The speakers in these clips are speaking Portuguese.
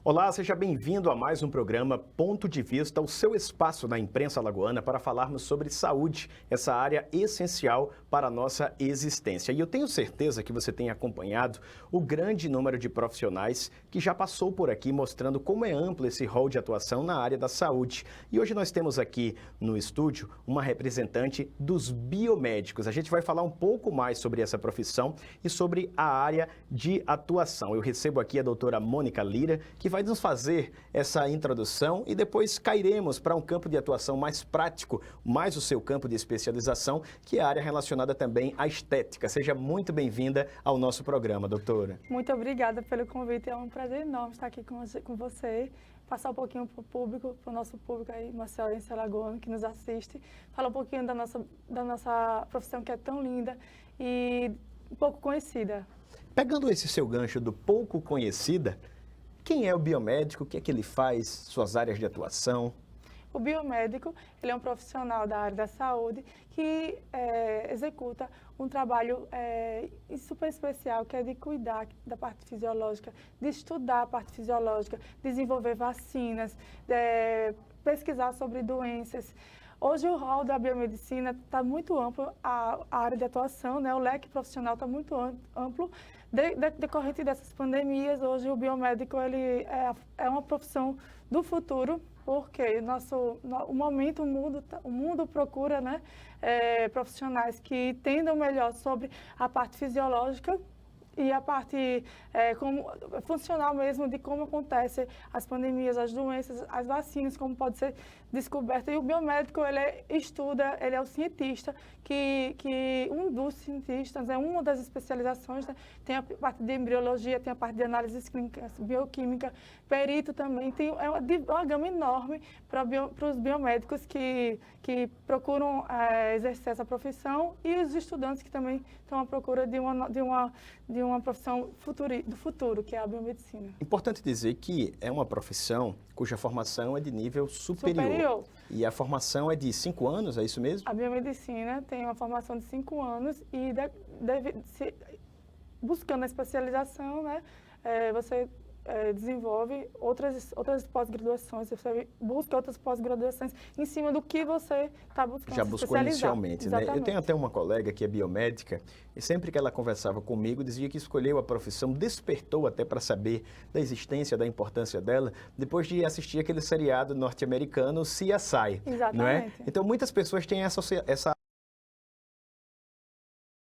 Olá, seja bem-vindo a mais um programa Ponto de Vista, o seu espaço na imprensa alagoana para falarmos sobre saúde, essa área essencial para a nossa existência. E eu tenho certeza que você tem acompanhado o grande número de profissionais que já passou por aqui mostrando como é amplo esse rol de atuação na área da saúde. E hoje nós temos aqui no estúdio uma representante dos biomédicos. A gente vai falar um pouco mais sobre essa profissão e sobre a área de atuação. Eu recebo aqui a doutora Mônica Lira, que vai nos fazer essa introdução e depois cairemos para um campo de atuação mais prático, mais o seu campo de especialização, que é a área relacionada também à estética. Seja muito bem-vinda ao nosso programa, doutora. Muito obrigada pelo convite, é um prazer enorme estar aqui com você, passar um pouquinho para o público, para o nosso público aí, marcelense alagoano, que nos assiste, falar um pouquinho da nossa profissão que é tão linda e pouco conhecida. Pegando esse seu gancho do pouco conhecida, quem é o biomédico? O que é que ele faz? Suas áreas de atuação? O biomédico, ele é um profissional da área da saúde que executa um trabalho super especial, que é de cuidar da parte fisiológica, de estudar a parte fisiológica, desenvolver vacinas, pesquisar sobre doenças. Hoje o rol da biomedicina está muito amplo, a área de atuação, né, o leque profissional está muito amplo. Decorrente dessas pandemias, hoje o biomédico ele é uma profissão do futuro, porque o momento, o mundo procura, né, profissionais que entendam melhor sobre a parte fisiológica e a parte funcional mesmo de como acontecem as pandemias, as doenças, as vacinas, como pode ser descoberta. E o biomédico, ele estuda, ele é o cientista, um dos cientistas, é uma das especializações, né? Tem a parte de embriologia, tem a parte de análises clínicas, bioquímica, perito também, tem uma gama enorme para os biomédicos que procuram exercer essa profissão e os estudantes que também estão à procura de uma profissão do futuro, que é a biomedicina. Importante dizer que é uma profissão cuja formação é de nível superior. E a formação é de 5 anos, é isso mesmo? A biomedicina tem uma formação de 5 anos e buscando a especialização, né, você desenvolve outras pós-graduações, você busca outras pós-graduações em cima do que você está buscando. Já buscou inicialmente, né? Eu tenho até uma colega que é biomédica e sempre que ela conversava comigo dizia que escolheu a profissão, despertou até para saber da existência, da importância dela, depois de assistir aquele seriado norte-americano CSI. Exatamente. Não é? Então muitas pessoas têm essa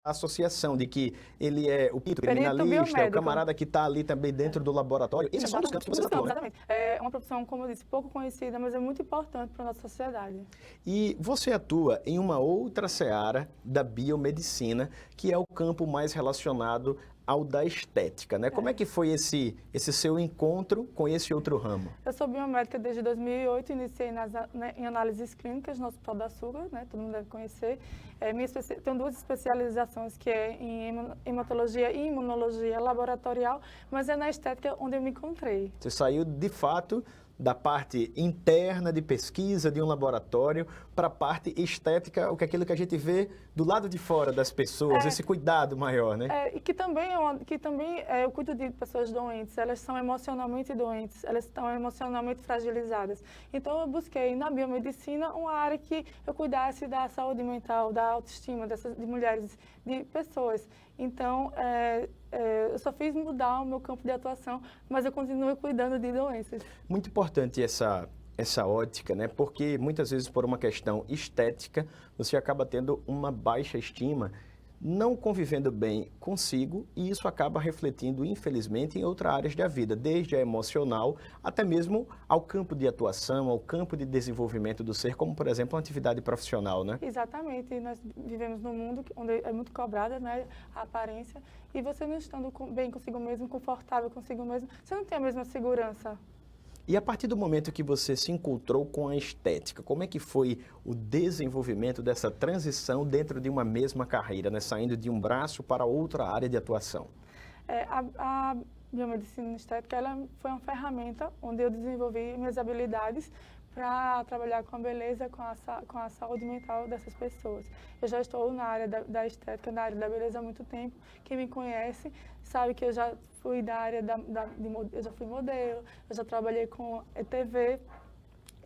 associação de que ele é o perito criminalista, é o camarada que está ali também dentro do laboratório. Esse é só um dos campos que você atua, né? Exatamente. É uma profissão, como eu disse, pouco conhecida, mas é muito importante para a nossa sociedade. E você atua em uma outra seara da biomedicina, que é o campo mais relacionado ao da estética, né? Como é que foi esse seu encontro com esse outro ramo? Eu sou biomédica desde 2008, iniciei em análises clínicas no Hospital da Açúcar, né? Todo mundo deve conhecer. Tenho 2 especializações, que é em hematologia e imunologia laboratorial, mas é na estética onde eu me encontrei. Você saiu, de fato, da parte interna de pesquisa de um laboratório para a parte estética, aquilo que a gente vê do lado de fora das pessoas, esse cuidado maior, né? E que também eu cuido de pessoas doentes, elas são emocionalmente doentes, elas estão emocionalmente fragilizadas. Então eu busquei na biomedicina uma área que eu cuidasse da saúde mental, da autoestima de mulheres, de pessoas. Então, eu só fiz mudar o meu campo de atuação, mas eu continuo cuidando de doenças. Muito importante essa ótica, né? Porque muitas vezes por uma questão estética, você acaba tendo uma baixa estima, não convivendo bem consigo, e isso acaba refletindo, infelizmente, em outras áreas da vida, desde a emocional até mesmo ao campo de atuação, ao campo de desenvolvimento do ser, como, por exemplo, uma atividade profissional, né? Exatamente. Nós vivemos num mundo onde é muito cobrada, né, a aparência, e você não estando bem consigo mesmo, confortável consigo mesmo, você não tem a mesma segurança. E a partir do momento que você se encontrou com a estética, como é que foi o desenvolvimento dessa transição dentro de uma mesma carreira, né? Saindo de um braço para outra área de atuação? A biomedicina estética, ela foi uma ferramenta onde eu desenvolvi minhas habilidades para trabalhar com a beleza, com a saúde mental dessas pessoas. Eu já estou na área da estética, na área da beleza há muito tempo. Quem me conhece sabe que eu já fui da área eu já fui modelo, eu já trabalhei com TV.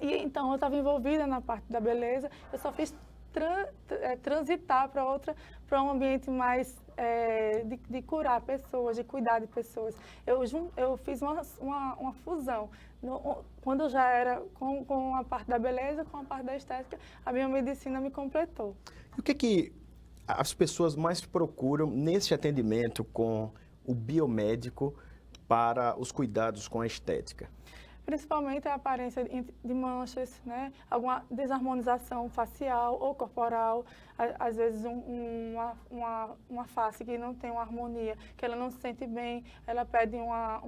E então eu estava envolvida na parte da beleza, eu só fiz transitar para um ambiente mais de curar pessoas, de cuidar de pessoas. Eu fiz uma fusão. Quando eu já era com a parte da beleza, com a parte da estética, a biomedicina me completou. E o que as pessoas mais procuram nesse atendimento com o biomédico para os cuidados com a estética? Principalmente a aparência de manchas, né? Alguma desarmonização facial ou corporal, às vezes uma face que não tem uma harmonia, que ela não se sente bem, ela pede uma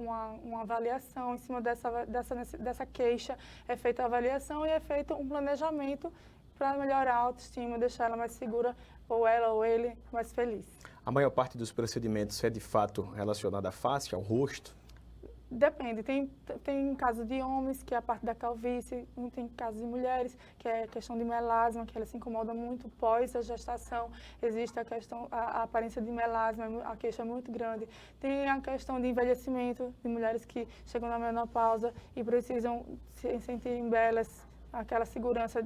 avaliação. Em cima dessa queixa é feita a avaliação e é feito um planejamento para melhorar a autoestima, deixar ela mais segura, ou ela ou ele mais feliz. A maior parte dos procedimentos é de fato relacionada à face, ao rosto? Depende, tem casos de homens, que é a parte da calvície, tem casos de mulheres, que é a questão de melasma, que ela se incomoda muito pós a gestação, existe a aparência de melasma, a queixa é muito grande. Tem a questão de envelhecimento, de mulheres que chegam na menopausa e precisam se sentirem belas, aquela segurança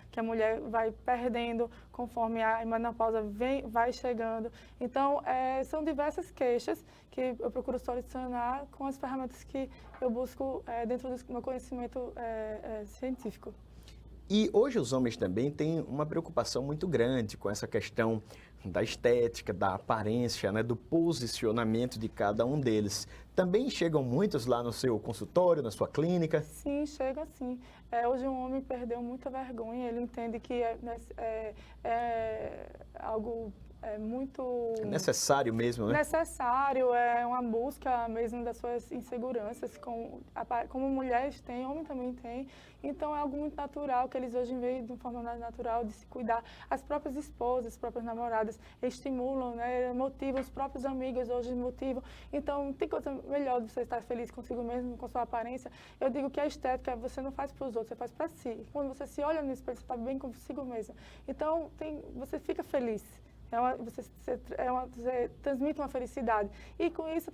que a mulher vai perdendo conforme a menopausa vai chegando. Então, são diversas queixas que eu procuro solucionar com as ferramentas que eu busco dentro do meu conhecimento científico. E hoje os homens também têm uma preocupação muito grande com essa questão da estética, da aparência, né, do posicionamento de cada um deles. Também chegam muitos lá no seu consultório, na sua clínica? Sim, chega sim. Hoje um homem perdeu muita vergonha, ele entende que é algo muito... É necessário mesmo, né? Necessário, é uma busca mesmo das suas inseguranças, como mulheres têm, homem também tem. Então é algo muito natural que eles hoje veem de uma forma mais natural de se cuidar. As próprias esposas, as próprias namoradas estimulam, né, motivam, os próprios amigos hoje motivam. Então tem coisa melhor de você estar feliz consigo mesmo, com sua aparência. Eu digo que a estética você não faz para os outros, você faz para si. Quando você se olha no espelho, você está bem consigo mesmo. Então você fica feliz. Você transmite uma felicidade. E com isso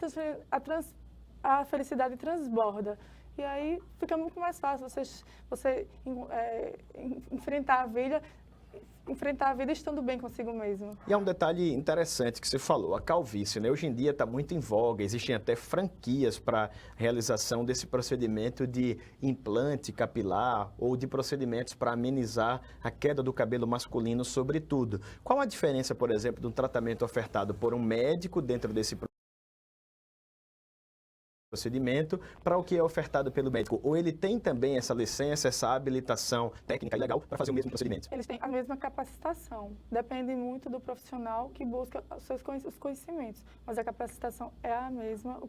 a felicidade transborda. E aí fica muito mais fácil você enfrentar a vida estando bem consigo mesmo. E há um detalhe interessante que você falou, a calvície, né? Hoje em dia está muito em voga, existem até franquias para realização desse procedimento de implante capilar ou de procedimentos para amenizar a queda do cabelo masculino, sobretudo. Qual a diferença, por exemplo, de um tratamento ofertado por um médico dentro desse procedimento para o que é ofertado pelo médico? Ou ele tem também essa licença, essa habilitação técnica e legal para fazer o mesmo procedimento? Eles têm a mesma capacitação. Depende muito do profissional que busca os conhecimentos. Mas a capacitação é a mesma.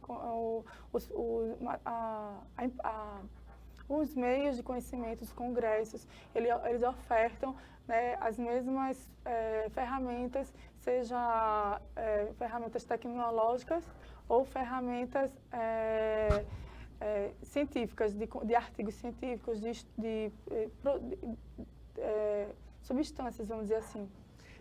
Os meios de conhecimento, os congressos, eles ofertam, né, as mesmas ferramentas, seja ferramentas tecnológicas ou ferramentas científicas, de artigos científicos, de substâncias, vamos dizer assim.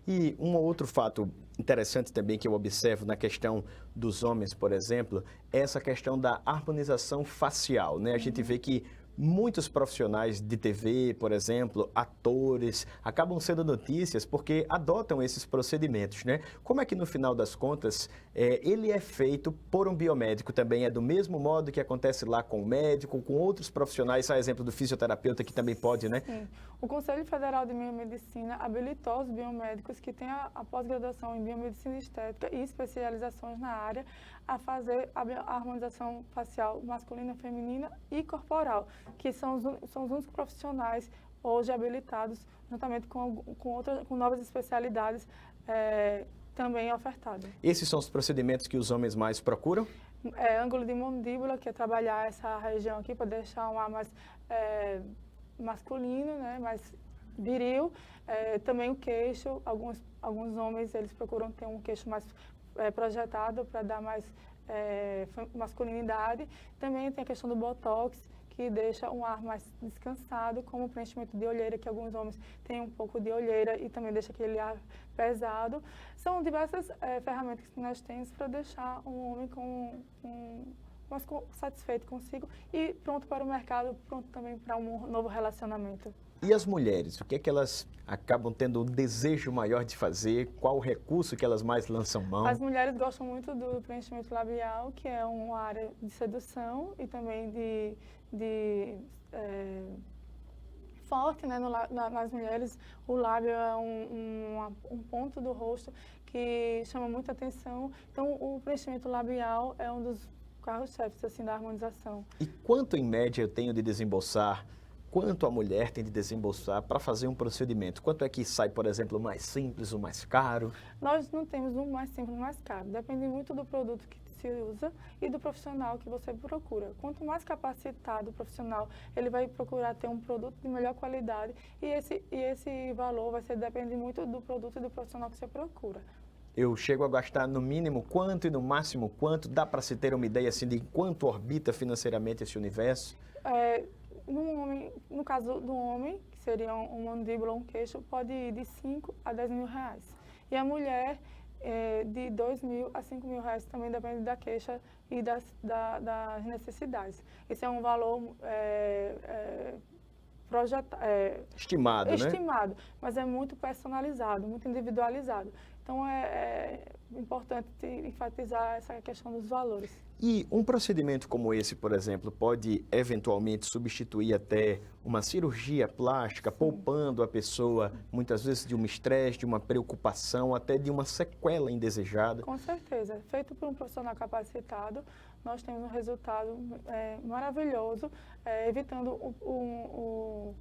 E um outro fato interessante também que eu observo na questão dos homens, por exemplo, é essa questão da harmonização facial, né? A gente vê que muitos profissionais de TV, por exemplo, atores, acabam sendo notícias porque adotam esses procedimentos, né? Como é que no final das contas ele é feito por um biomédico também? É do mesmo modo que acontece lá com o médico, com outros profissionais, a exemplo do fisioterapeuta que também pode, né? Sim. O Conselho Federal de Biomedicina habilitou os biomédicos que têm a pós-graduação em biomedicina estética e especializações na área a fazer a harmonização facial masculina, feminina e corporal, que são os únicos profissionais hoje habilitados, juntamente com novas especialidades também ofertadas. Esses são os procedimentos que os homens mais procuram? Ângulo de mandíbula, que é trabalhar essa região aqui para deixar um ar mais masculino, né, mais viril. Também o queixo, alguns homens eles procuram ter um queixo mais projetado para dar mais masculinidade. Também tem a questão do botox, que deixa um ar mais descansado, como o preenchimento de olheira, que alguns homens têm um pouco de olheira e também deixa aquele ar pesado. São diversas ferramentas que nós temos para deixar um homem mais satisfeito consigo e pronto para o mercado, pronto também para um novo relacionamento. E as mulheres, o que é que elas acabam tendo um desejo maior de fazer? Qual o recurso que elas mais lançam mão? As mulheres gostam muito do preenchimento labial, que é uma área de sedução e também forte, né? Nas mulheres, o lábio é um ponto do rosto que chama muita atenção. Então, o preenchimento labial é um dos carros-chefes assim, da harmonização. E quanto, em média, eu tenho de desembolsar? Quanto a mulher tem de desembolsar para fazer um procedimento? Quanto é que sai, por exemplo, o mais simples, o mais caro? Nós não temos um mais simples, um mais caro. Depende muito do produto que se usa e do profissional que você procura. Quanto mais capacitado o profissional, ele vai procurar ter um produto de melhor qualidade e esse valor vai depender muito do produto e do profissional que você procura. Eu chego a gastar no mínimo quanto e no máximo quanto? Dá para se ter uma ideia assim de quanto orbita financeiramente esse universo? No caso do homem, que seria um mandíbula ou um queixo, pode ir de 5 a 10 mil reais. E a mulher, de 2 mil a 5 mil reais, também depende da queixa e das necessidades. Esse é um valor Estimado, né? Estimado, mas é muito personalizado, muito individualizado. Então, é importante enfatizar essa questão dos valores. E um procedimento como esse, por exemplo, pode eventualmente substituir até uma cirurgia plástica, poupando a pessoa, muitas vezes, de um estresse, de uma preocupação, até de uma sequela indesejada? Com certeza. Feito por um profissional capacitado, nós temos um resultado maravilhoso, evitando o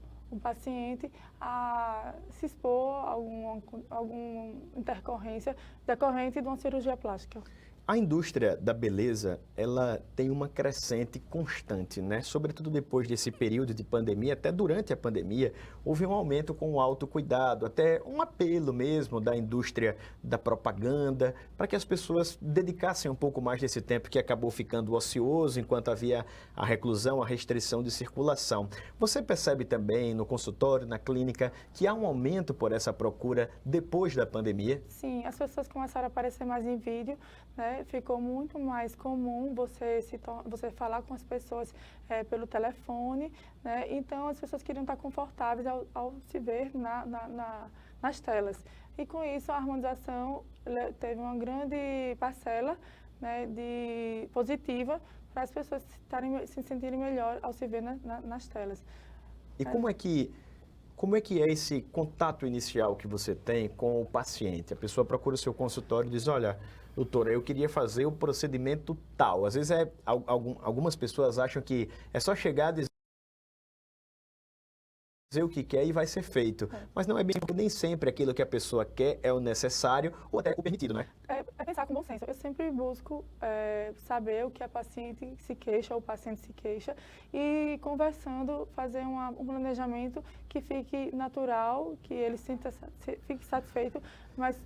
paciente a se expor a alguma intercorrência decorrente de uma cirurgia plástica. A indústria da beleza, ela tem uma crescente constante, né? Sobretudo depois desse período de pandemia, até durante a pandemia, houve um aumento com o autocuidado, até um apelo mesmo da indústria da propaganda, para que as pessoas dedicassem um pouco mais desse tempo que acabou ficando ocioso enquanto havia a reclusão, a restrição de circulação. Você percebe também no consultório, na clínica, que há um aumento por essa procura depois da pandemia? Sim, as pessoas começaram a aparecer mais em vídeo, né? Ficou muito mais comum você falar com as pessoas pelo telefone, né? Então as pessoas queriam estar confortáveis ao se ver nas telas. E com isso a harmonização teve uma grande parcela, né, positiva para as pessoas se sentirem melhor ao se ver nas telas. E como é que é esse contato inicial que você tem com o paciente? A pessoa procura o seu consultório e diz, olha, doutora, eu queria fazer o procedimento tal. Às vezes algumas pessoas acham que é só chegar e dizer o que quer e vai ser feito. Mas não é bem, porque nem sempre aquilo que a pessoa quer é o necessário ou até o permitido, né? É pensar com bom senso. Eu sempre busco saber o que a paciente se queixa ou o paciente se queixa e conversando, fazer um planejamento que fique natural, que ele fique satisfeito, mas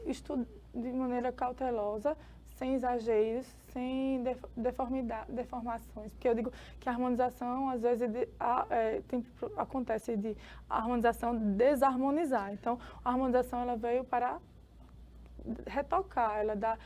isto de maneira cautelosa, sem exageros, sem deformações. Porque eu digo que a harmonização, às vezes, acontece de a harmonização desarmonizar. Então, a harmonização ela veio para retocar, ela dá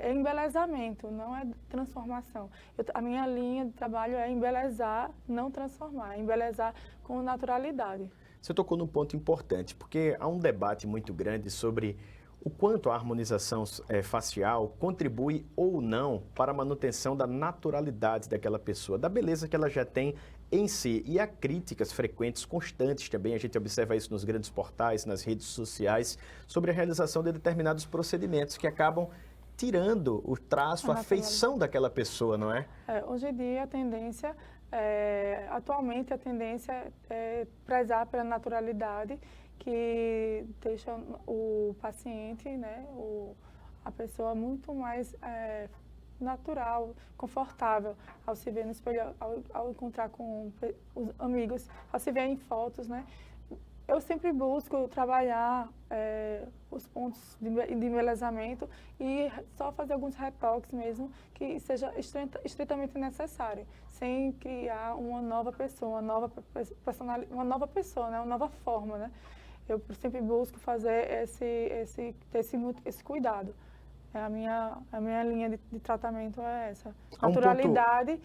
embelezamento, não é transformação. A minha linha de trabalho é embelezar, não transformar, embelezar com naturalidade. Você tocou num ponto importante, porque há um debate muito grande sobre o quanto a harmonização facial contribui ou não para a manutenção da naturalidade daquela pessoa, da beleza que ela já tem em si. E há críticas frequentes, constantes também, a gente observa isso nos grandes portais, nas redes sociais, sobre a realização de determinados procedimentos que acabam tirando o traço, a feição daquela pessoa, não é? Hoje em dia a tendência, atualmente a tendência é prezar pela naturalidade, que deixa o paciente, né, a pessoa muito mais natural, confortável ao se ver no espelho, ao encontrar com os amigos, ao se ver em fotos, né? eu sempre busco trabalhar os pontos de embelezamento e só fazer alguns retoques mesmo que seja estritamente necessário, sem criar uma nova pessoa, uma nova pessoa, né? Uma nova forma, né? Eu sempre busco fazer esse cuidado. A minha linha de tratamento é essa. Naturalidade,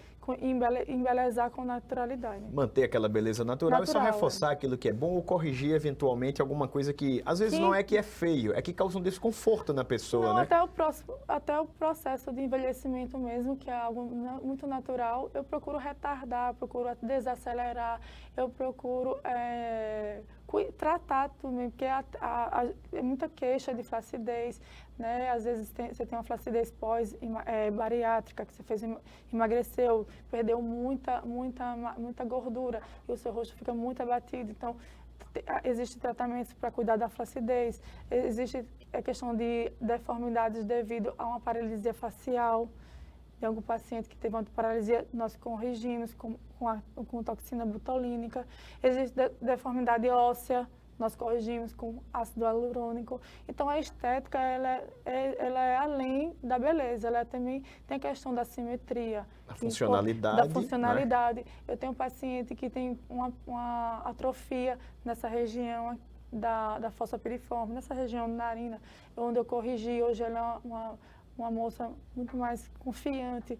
embelezar com naturalidade. Manter aquela beleza natural e só reforçar aquilo que é bom ou corrigir eventualmente alguma coisa que às vezes não é que é feio, é que causa um desconforto na pessoa, não, né? Até o processo de envelhecimento mesmo, que é algo muito natural, eu procuro retardar, procuro desacelerar, eu procuro tratar também, porque é muita queixa de flacidez, né? Às vezes você tem uma flacidez pós-bariátrica, que você emagreceu, perdeu muita gordura e o seu rosto fica muito abatido. Então, existem tratamentos para cuidar da flacidez, existe a questão de deformidades devido a uma paralisia facial. Tem algum paciente que teve uma paralisia, nós corrigimos com toxina botulínica. Existe deformidade óssea, nós corrigimos com ácido hialurônico. Então, a estética, ela é além da beleza, ela também tem a questão da simetria. Da funcionalidade. Né? Eu tenho um paciente que tem uma atrofia nessa região da fossa piriforme, nessa região narina, onde eu corrigi. Hoje ela é uma moça muito mais confiante,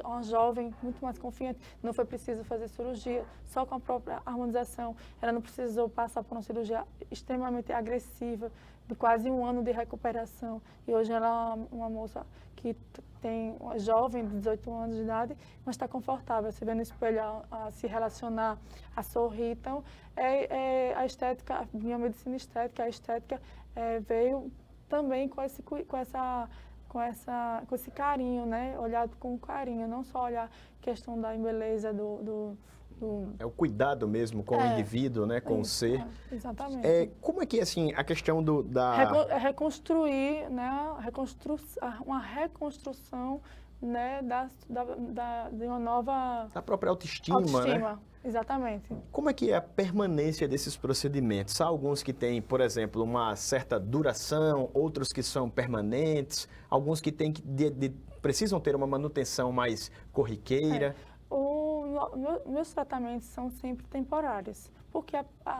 uma jovem muito mais confiante. Não foi preciso fazer cirurgia, só com a própria harmonização. Ela não precisou passar por uma cirurgia extremamente agressiva, de quase 1 ano de recuperação. E hoje ela é uma moça que tem uma jovem de 18 anos de idade, mas está confortável, se vê no espelho, a se relacionar, a sorrir. Então, a estética, a biomedicina estética, a estética veio também com esse carinho, né? Olhado com carinho, não só olhar a questão da beleza É o cuidado mesmo com o indivíduo, né? Com o ser. Exatamente. Como é que, assim, a questão reconstruir, né? Uma reconstrução, né? De uma nova... Da própria autoestima, né? Exatamente. Como é que é a permanência desses procedimentos? Há alguns que têm, por exemplo, uma certa duração, outros que são permanentes, alguns que precisam ter uma manutenção mais corriqueira. Meus tratamentos são sempre temporários, porque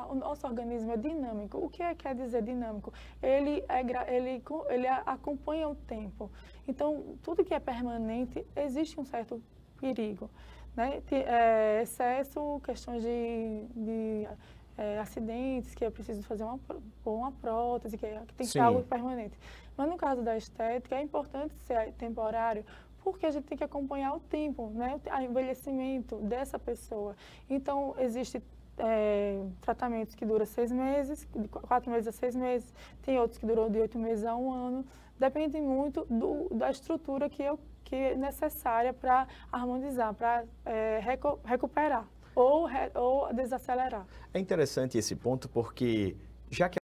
o nosso organismo é dinâmico. O que quer dizer dinâmico? Ele acompanha o tempo. Então, tudo que é permanente, existe um certo perigo. Né? Excesso, questões de acidentes, que é preciso fazer uma prótese, que tem que ser algo permanente. Mas no caso da estética, é importante ser temporário, porque a gente tem que acompanhar o tempo, né? O envelhecimento dessa pessoa. Então, existem tratamentos que duram 6 meses, de 4 meses a 6 meses, tem outros que duram de 8 meses a 1 ano. Depende muito da estrutura que é necessária para harmonizar, para recuperar ou desacelerar. É interessante esse ponto porque, já que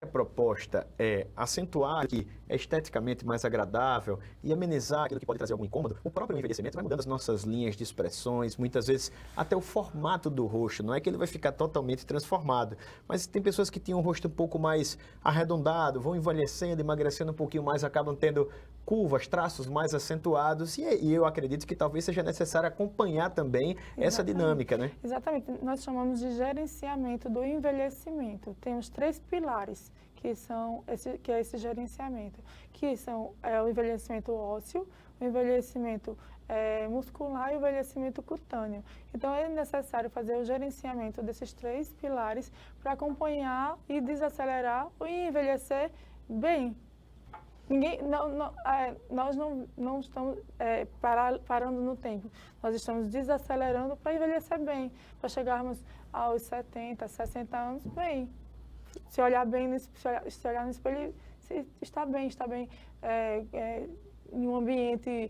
a proposta é acentuar aqui, é esteticamente mais agradável e amenizar aquilo que pode trazer algum incômodo, o próprio envelhecimento vai mudando as nossas linhas de expressões, muitas vezes até o formato do rosto, não é que ele vai ficar totalmente transformado, mas tem pessoas que tinham um rosto um pouco mais arredondado, vão envelhecendo, emagrecendo um pouquinho mais, acabam tendo curvas, traços mais acentuados e eu acredito que talvez seja necessário acompanhar também essa dinâmica, né? Exatamente, nós chamamos de gerenciamento do envelhecimento. Temos 3 pilares que é esse gerenciamento, que são o envelhecimento ósseo, o envelhecimento muscular e o envelhecimento cutâneo. Então, é necessário fazer o gerenciamento desses 3 pilares para acompanhar e desacelerar e envelhecer bem. Nós não estamos parando no tempo, nós estamos desacelerando para envelhecer bem, para chegarmos aos 70, 60 anos bem. Se olhar bem, se olhar no espelho, está bem em um ambiente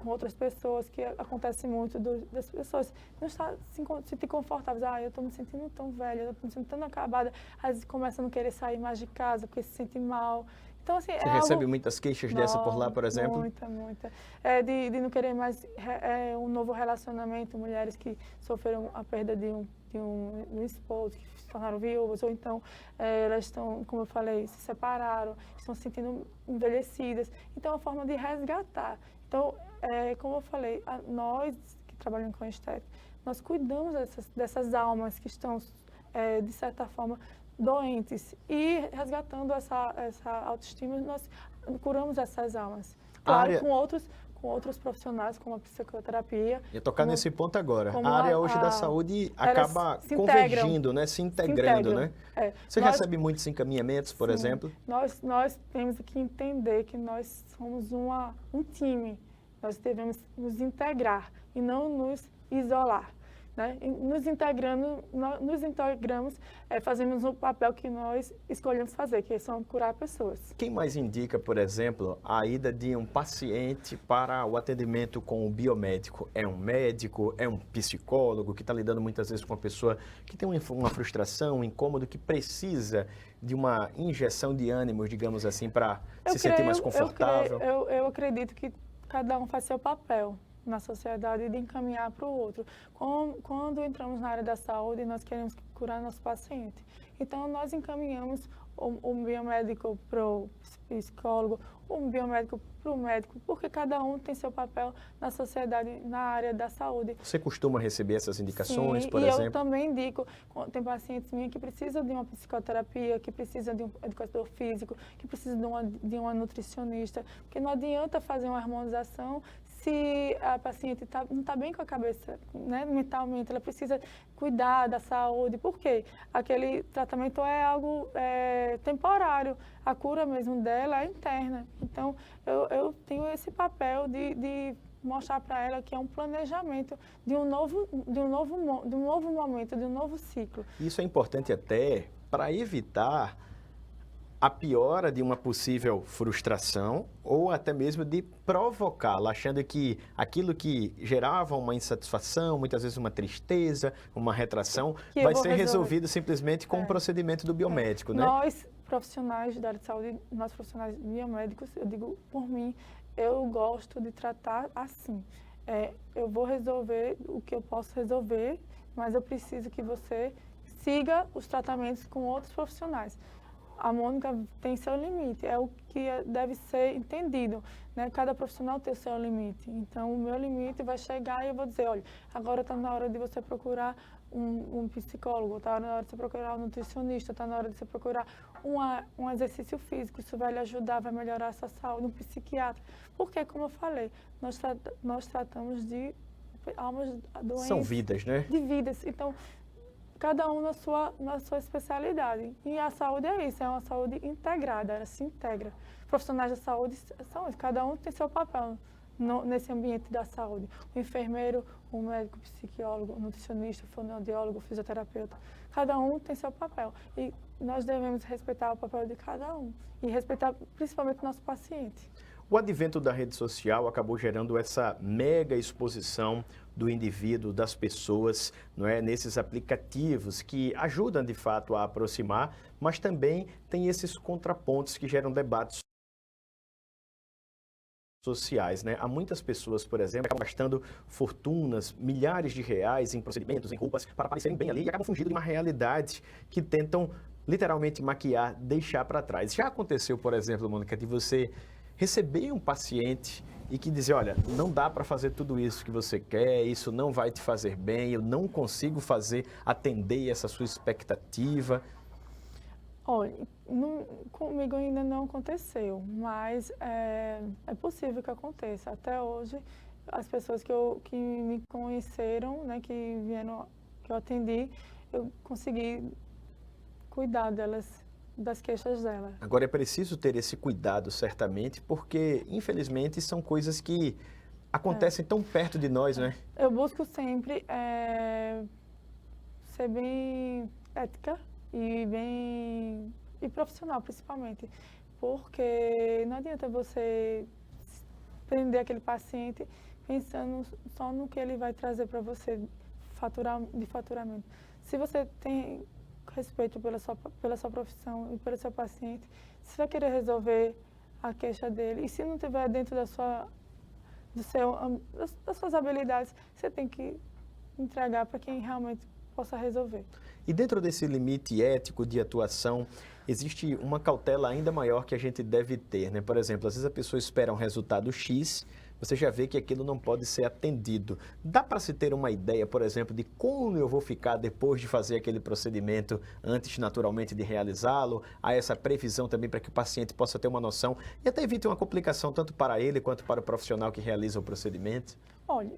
com outras pessoas, que acontece muito das pessoas não está se sentir confortáveis. Eu estou me sentindo tão velha, eu estou me sentindo tão acabada. Às vezes começa a não querer sair mais de casa porque se sente mal. Então, assim, Você recebe muitas queixas dessa por lá, por exemplo? Muita. De não querer mais um novo relacionamento, mulheres que sofreram a perda de um esposo, que se tornaram viúvas, ou então elas estão, como eu falei, se separaram, estão se sentindo envelhecidas. Então, é uma forma de resgatar. Então, como eu falei, nós que trabalhamos com estética, nós cuidamos dessas almas que estão, de certa forma, doentes, e resgatando essa autoestima, nós curamos essas almas. Claro, com outros profissionais, como a psicoterapia. Ia tocar nesse ponto agora. A área hoje da saúde acaba convergindo, né? Se integrando, né? Você recebe muitos encaminhamentos, por exemplo? Nós temos que entender que nós somos um time. Nós devemos nos integrar e não nos isolar. Né? Nos integramos, fazemos o papel que nós escolhemos fazer, que são curar pessoas. Quem mais indica, por exemplo, a ida de um paciente para o atendimento com o biomédico? É um médico, é um psicólogo que está lidando muitas vezes com uma pessoa que tem uma frustração, um incômodo, que precisa de uma injeção de ânimos, digamos assim, para se sentir mais confortável? Eu acredito que cada um faz seu papel na sociedade, de encaminhar para o outro. Quando entramos na área da saúde, nós queremos curar nosso paciente. Então, nós encaminhamos o biomédico para o psicólogo, o biomédico para o médico, porque cada um tem seu papel na sociedade, na área da saúde. Você costuma receber essas indicações, por exemplo? Sim, e eu também indico, tem pacientes minhas que precisam de uma psicoterapia, que precisam de um educador físico, que precisam de uma nutricionista, porque não adianta fazer uma harmonização se a paciente não está bem com a cabeça, né, mentalmente. Ela precisa cuidar da saúde. Por quê? Aquele tratamento é algo temporário. A cura mesmo dela é interna. Então, eu tenho esse papel de mostrar para ela que é um planejamento de um novo momento, de um novo ciclo. Isso é importante até para evitar a piora de uma possível frustração ou até mesmo de provocá-la, achando que aquilo que gerava uma insatisfação, muitas vezes uma tristeza, uma retração, vai ser resolvido simplesmente com o procedimento do biomédico, né? Nós, profissionais da área de saúde, nós profissionais biomédicos, eu digo por mim, eu gosto de tratar assim. Eu vou resolver o que eu posso resolver, mas eu preciso que você siga os tratamentos com outros profissionais. A Mônica tem seu limite, é o que deve ser entendido, né? Cada profissional tem o seu limite. Então, o meu limite vai chegar e eu vou dizer, olha, agora está na hora de você procurar um psicólogo, está na hora de você procurar um nutricionista, está na hora de você procurar um exercício físico, isso vai lhe ajudar, vai melhorar a sua saúde, um psiquiatra. Porque, como eu falei, nós tratamos de almas doentes. São vidas, né? De vidas. Então, cada um na sua especialidade. E a saúde é isso, é uma saúde integrada, ela se integra. Profissionais da saúde são isso, cada um tem seu papel nesse ambiente da saúde. O enfermeiro, o médico, o psicólogo, o nutricionista, o fonoaudiólogo, o fisioterapeuta, cada um tem seu papel. E nós devemos respeitar o papel de cada um e respeitar principalmente o nosso paciente. O advento da rede social acabou gerando essa mega exposição do indivíduo, das pessoas, não é? Nesses aplicativos que ajudam de fato a aproximar, mas também tem esses contrapontos que geram debates sociais, né? Há muitas pessoas, por exemplo, que acabam gastando fortunas, milhares de reais em procedimentos, em roupas, para parecerem bem ali e acabam fugindo de uma realidade que tentam literalmente maquiar, deixar para trás. Já aconteceu, por exemplo, Mônica, de você receber um paciente e que dizer, olha, não dá para fazer tudo isso que você quer, isso não vai te fazer bem, eu não consigo atender essa sua expectativa? Olha, comigo ainda não aconteceu, mas é possível que aconteça. Até hoje, as pessoas que me conheceram, né, que vieram, que eu atendi, eu consegui cuidar das queixas dela. Agora é preciso ter esse cuidado, certamente, porque, infelizmente, são coisas que acontecem tão perto de nós, né? Eu busco sempre ser bem ética e profissional, principalmente, porque não adianta você prender aquele paciente pensando só no que ele vai trazer para você de faturamento. Se você respeito pela sua profissão e pelo seu paciente, você vai querer resolver a queixa dele. E se não estiver dentro das suas habilidades, você tem que entregar para quem realmente possa resolver. E dentro desse limite ético de atuação, existe uma cautela ainda maior que a gente deve ter, né? Por exemplo, às vezes a pessoa espera um resultado X, você já vê que aquilo não pode ser atendido. Dá para se ter uma ideia, por exemplo, de como eu vou ficar depois de fazer aquele procedimento, antes naturalmente de realizá-lo? Há essa previsão também para que o paciente possa ter uma noção e até evite uma complicação tanto para ele quanto para o profissional que realiza o procedimento? Olha,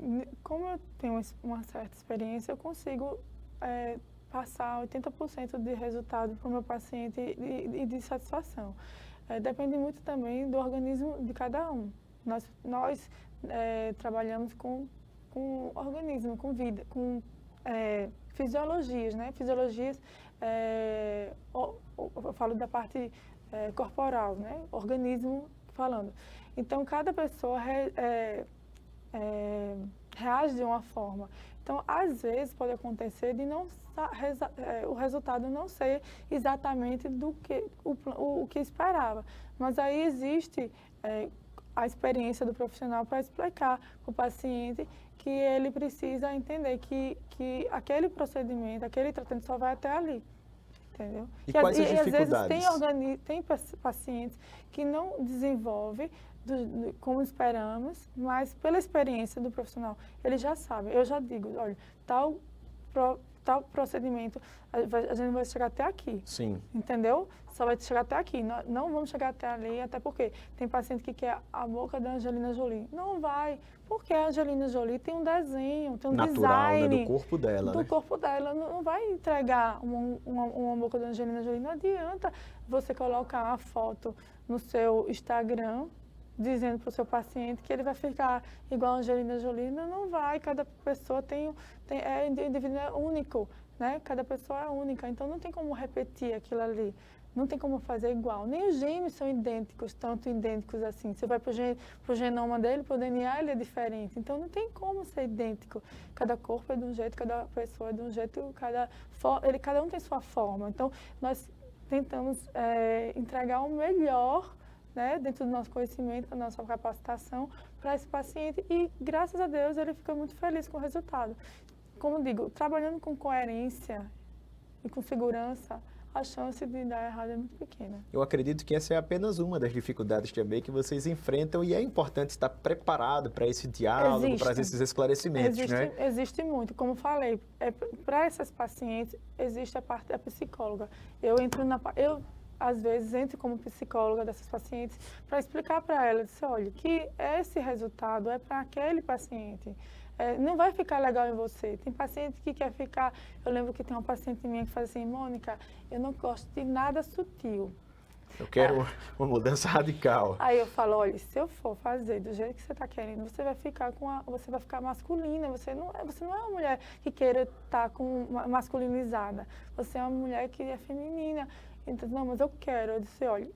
como eu tenho uma certa experiência, eu consigo passar 80% de resultado para o meu paciente e de satisfação. Depende muito também do organismo de cada um. Nós trabalhamos com organismo, com vida, com fisiologias, né? Fisiologias, eu falo da parte corporal, né? Organismo falando. Então, cada pessoa reage de uma forma. Então, às vezes, pode acontecer de o resultado não ser exatamente o que esperava. Mas aí existe a experiência do profissional para explicar para o paciente que ele precisa entender que aquele procedimento, aquele tratamento só vai até ali. Entendeu? E quais as dificuldades? Às vezes tem pacientes que não desenvolvem como esperamos, mas pela experiência do profissional, ele já sabe. Eu já digo, olha, tal procedimento, a gente vai chegar até aqui. Sim. Entendeu? Só vai chegar até aqui. Não vamos chegar até ali, até porque tem paciente que quer a boca da Angelina Jolie. Não vai, porque a Angelina Jolie tem um desenho, tem um natural, design. Né, do corpo dela. Do corpo dela. Não vai entregar uma boca da Angelina Jolie. Não adianta você colocar uma foto no seu Instagram dizendo para o seu paciente que ele vai ficar igual a Angelina Jolie. Não vai, cada pessoa indivíduo é único, né? Cada pessoa é única, então não tem como repetir aquilo ali, não tem como fazer igual. Nem os gêmeos são idênticos, tanto idênticos assim. Você vai para o genoma dele, para o DNA, ele é diferente, então não tem como ser idêntico. Cada corpo é de um jeito, cada pessoa é de um jeito, cada um tem sua forma. Então, nós tentamos entregar o melhor, né, dentro do nosso conhecimento, da nossa capacitação para esse paciente e, graças a Deus, ele fica muito feliz com o resultado. Como digo, trabalhando com coerência e com segurança, a chance de dar errado é muito pequena. Eu acredito que essa é apenas uma das dificuldades também que vocês enfrentam e é importante estar preparado para esse diálogo, para esses esclarecimentos, né? Existe muito. Como falei, para essas pacientes, existe a parte da psicóloga. Eu às vezes, entro como psicóloga dessas pacientes para explicar para elas, olha, que esse resultado é para aquele paciente. Não vai ficar legal em você. Tem paciente que quer ficar... Eu lembro que tem uma paciente minha que faz assim, Mônica, eu não gosto de nada sutil. Eu quero uma mudança radical. Aí eu falo, olha, se eu for fazer do jeito que você está querendo, você vai ficar masculina. Você não é uma mulher que queira estar masculinizada. Você é uma mulher que é feminina. Então, não, mas eu quero. Eu disse, olha,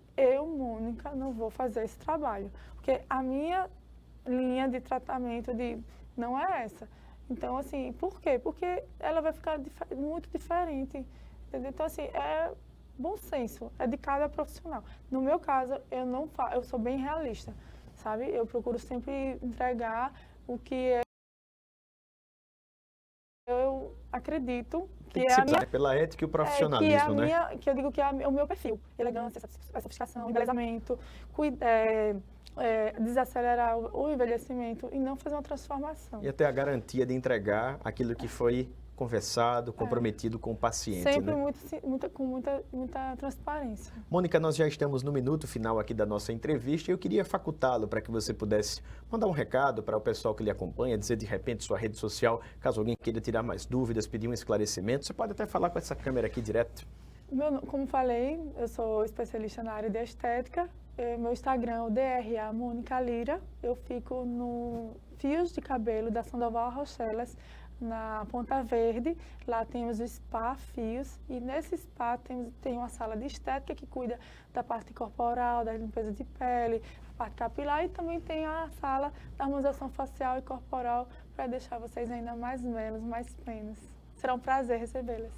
Mônica, não vou fazer esse trabalho. Porque a minha linha de tratamento não é essa. Então, assim, por quê? Porque ela vai ficar muito diferente. Entendeu? Então, assim, é bom senso, é de cada profissional. No meu caso, eu sou bem realista, sabe? Eu procuro sempre entregar o que eu acredito que é a minha... Pela ética e o profissionalismo, né? Que eu digo que é o meu perfil. Elegância, sofisticação, embelezamento, desacelerar o envelhecimento e não fazer uma transformação. E até a garantia de entregar aquilo que foi conversado, comprometido com o paciente. Sempre, né? com muita transparência. Mônica, nós já estamos no minuto final aqui da nossa entrevista e eu queria facultá-lo para que você pudesse mandar um recado para o pessoal que lhe acompanha, dizer de repente sua rede social, caso alguém queira tirar mais dúvidas, pedir um esclarecimento. Você pode até falar com essa câmera aqui direto. Como falei, eu sou especialista na área de estética. Meu Instagram é o DRA Mônica Lira. Eu fico no Fios de Cabelo da Sandoval Rochelas, na Ponta Verde. Lá temos o Spa Fios e nesse spa tem uma sala de estética que cuida da parte corporal, da limpeza de pele, a parte capilar e também tem a sala da harmonização facial e corporal para deixar vocês ainda mais belos, mais plenos. Será um prazer recebê-las.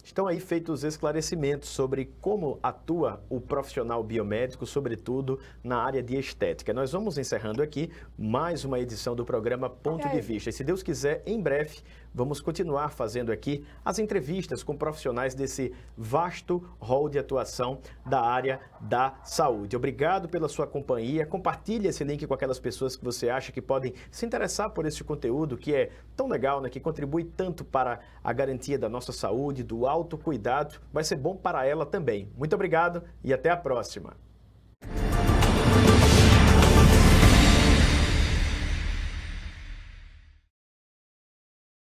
Estão aí feitos os esclarecimentos sobre como atua o profissional biomédico, sobretudo na área de estética. Nós vamos encerrando aqui mais uma edição do programa Ponto de Vista. E se Deus quiser, em breve, vamos continuar fazendo aqui as entrevistas com profissionais desse vasto rol de atuação da área da saúde. Obrigado pela sua companhia. Compartilhe esse link com aquelas pessoas que você acha que podem se interessar por esse conteúdo que é tão legal, né? Que contribui tanto para a garantia da nossa saúde, do autocuidado. Vai ser bom para ela também. Muito obrigado e até a próxima.